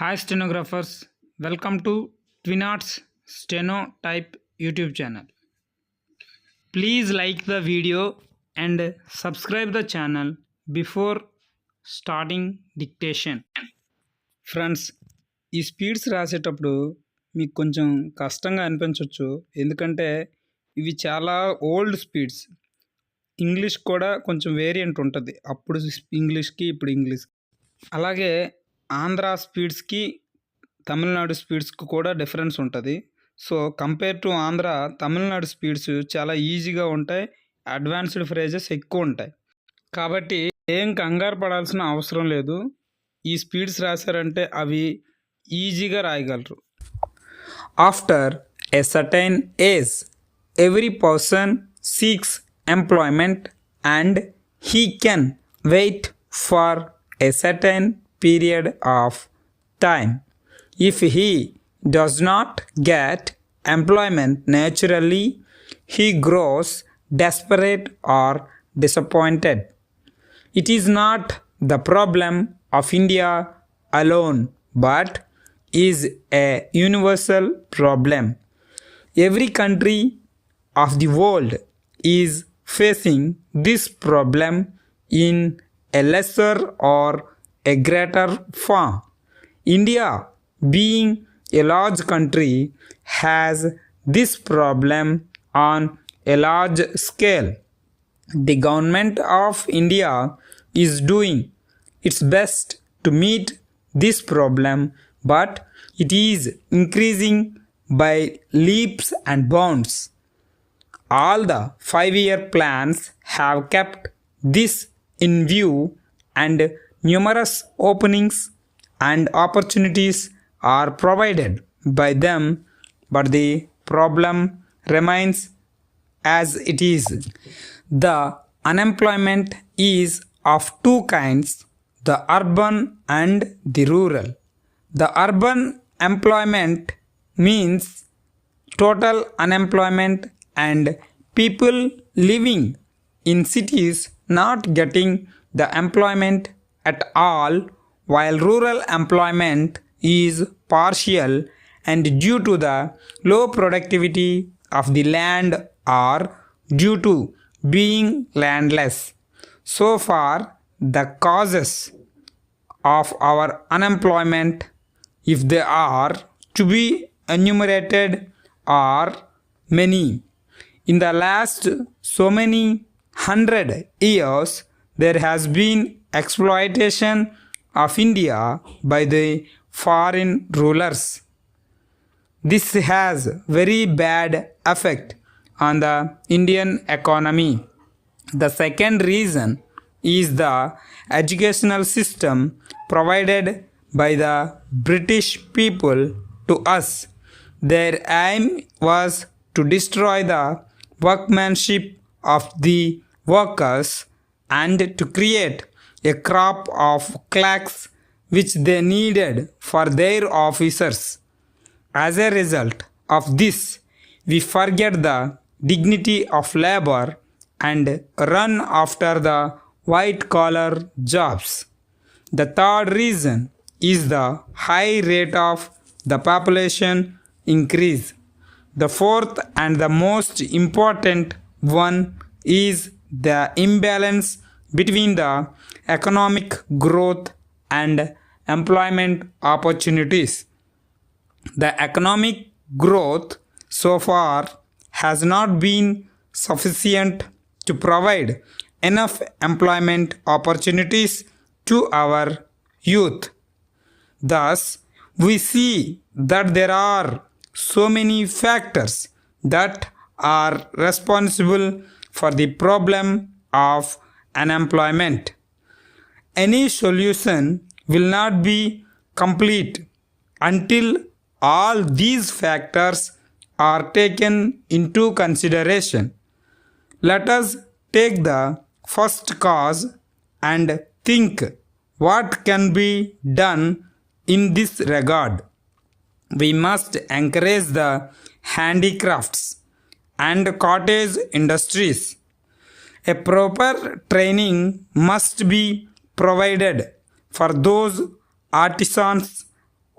Hi stenographers, welcome to Twinarts Steno-Type YouTube channel. Please like the video and subscribe the channel before starting dictation. Friends, ఈ speeds రాసేటప్పుడు మీకు కొంచెం కష్టంగా అనిపించవచ్చు. ఎందుకంటే ఇవి చాలా ఓల్డ్ స్పీడ్స్. ఇంగ్లీష్ కూడా కొంచెం వేరియంట్ ఉంటుంది. అప్పుడు ఇంగ్లీష్కి ఇప్పుడు ఇంగ్లీష్. అలాగే ఆంధ్ర స్పీడ్స్కి తమిళనాడు స్పీడ్స్కి కూడా డిఫరెన్స్ ఉంటుంది. So compare to Andhra, Tamil Nadu speeds చాలా ఈజీగా ఉంటాయి. అడ్వాన్స్డ్ ఫ్రేజెస్ ఎక్కువ ఉంటాయి. కాబట్టి ఏం కంగారు పడాల్సిన అవసరం లేదు. ఈ స్పీడ్స్ రాశారంటే అవి ఈజీగా రాయగలరు. After a certain age every person seeks employment and he can wait for a certain period of time. If he does not get employment naturally, he grows desperate or disappointed. It is not the problem of India alone, but is a universal problem. Every country of the world is facing this problem in a lesser or a greater form. India, being a large country, has this problem on a large scale. The government of India is doing its best to meet this problem, but it is increasing by leaps and bounds. All the 5-year plans have kept this in view, and numerous openings and opportunities are provided by them, but the problem remains as it is. The unemployment is of two kinds, the urban and the rural. The urban employment means total unemployment and people living in cities not getting the employment at all, while rural employment is partial and due to the low productivity of the land or due to being landless. So far, the causes of our unemployment, if they are to be enumerated, are many. In the last so many 100 years, there has been exploitation of India by the foreign rulers. This has very bad effect on the Indian economy. The second reason is the educational system provided by the British people to us. Their aim was to destroy the workmanship of the workers and to create a crop of clerks which they needed for their officers. As a result of this, we forget the dignity of labor and run after the white-collar jobs. The third reason is the high rate of the population increase. The fourth and the most important one is the imbalance between the economic growth and employment opportunities. The economic growth so far has not been sufficient to provide enough employment opportunities to our youth. Thus, we see that there are so many factors that are responsible for the problem of unemployment. Any solution will not be complete until all these factors are taken into consideration. Let us take the first cause and think what can be done in this regard. We must encourage the handicrafts and cottage industries. A proper training must be provided for those artisans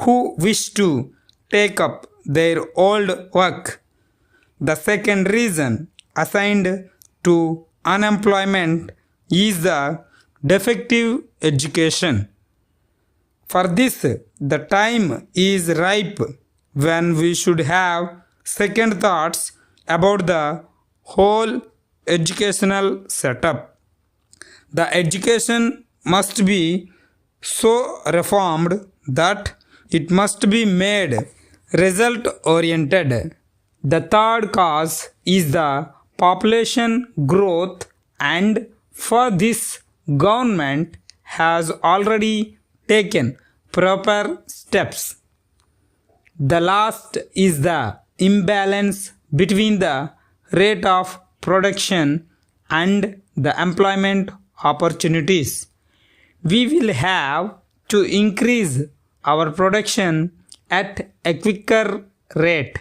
who wish to take up their old work. The second reason assigned to unemployment is the defective education. For this, the time is ripe when we should have second thoughts about the whole educational setup. The education must be so reformed that it must be made result oriented. The third cause is the population growth, and for this government has already taken proper steps. The last is the imbalance between the rate of production and the employment opportunities. We will have to increase our production at a quicker rate.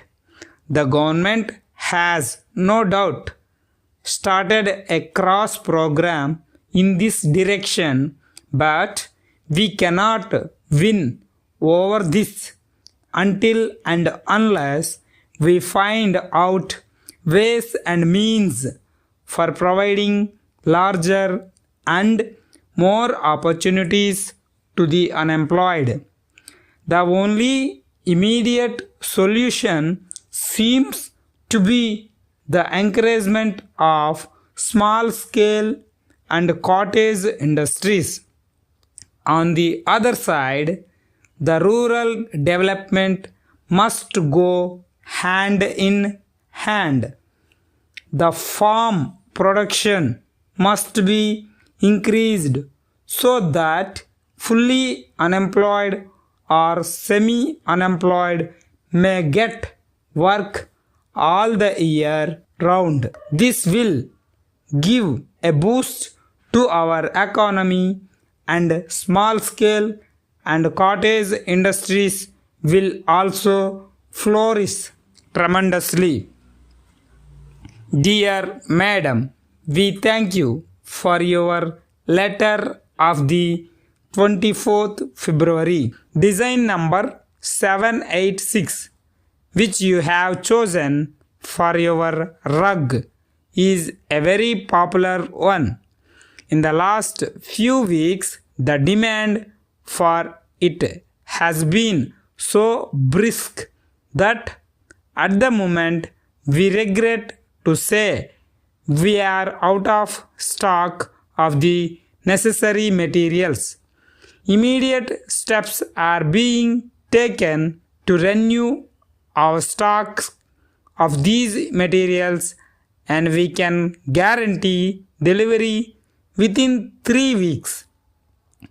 The government has no doubt started a cross program in this direction, but we cannot win over this until and unless we find out ways and means for providing larger and more opportunities to the unemployed. The only immediate solution seems to be the encouragement of small scale and cottage industries. On the other side, the rural development must go hand in hand. The farm production must be increased so that fully unemployed or semi-unemployed may get work all the year round. This will give a boost to our economy, and small scale and cottage industries will also flourish tremendously. Dear Madam, we thank you for your letter of the 24th February, design number 786, which you have chosen for your rug, is a very popular one. In the last few weeks, the demand for it has been so brisk that at the moment we regret to say we are out of stock of the necessary materials. Immediate steps are being taken to renew our stocks of these materials, and we can guarantee delivery within 3 weeks.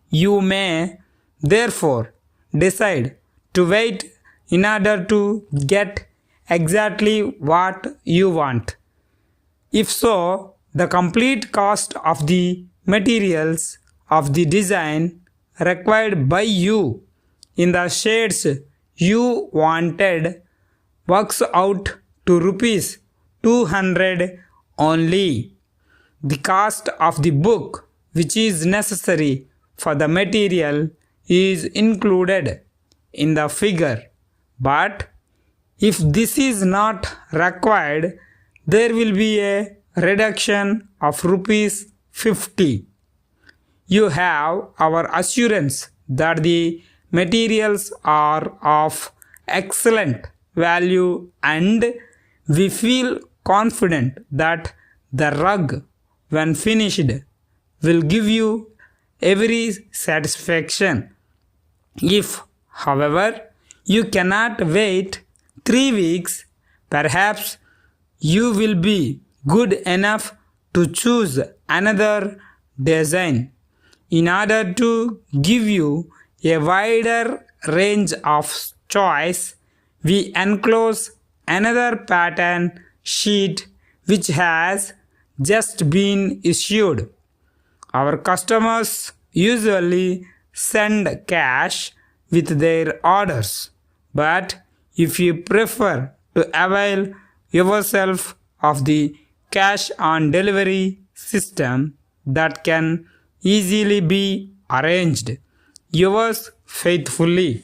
You may therefore decide to wait in order to get exactly what you want. If so, the complete cost of the materials of the design required by you in the shades you wanted works out to rupees 200 only. The cost of the book which is necessary for the material is included in the figure, but if this is not required, there will be a reduction of rupees 50. You have our assurance that the materials are of excellent value, and we feel confident that the rug, when finished, will give you every satisfaction. If, however, you cannot wait 3 weeks, perhaps you will be good enough to choose another design. In order to give you a wider range of choice, we enclose another pattern sheet which has just been issued. Our customers usually send cash with their orders, but if you prefer to avail yourself of the cash on delivery system, that can easily be arranged. Yours faithfully.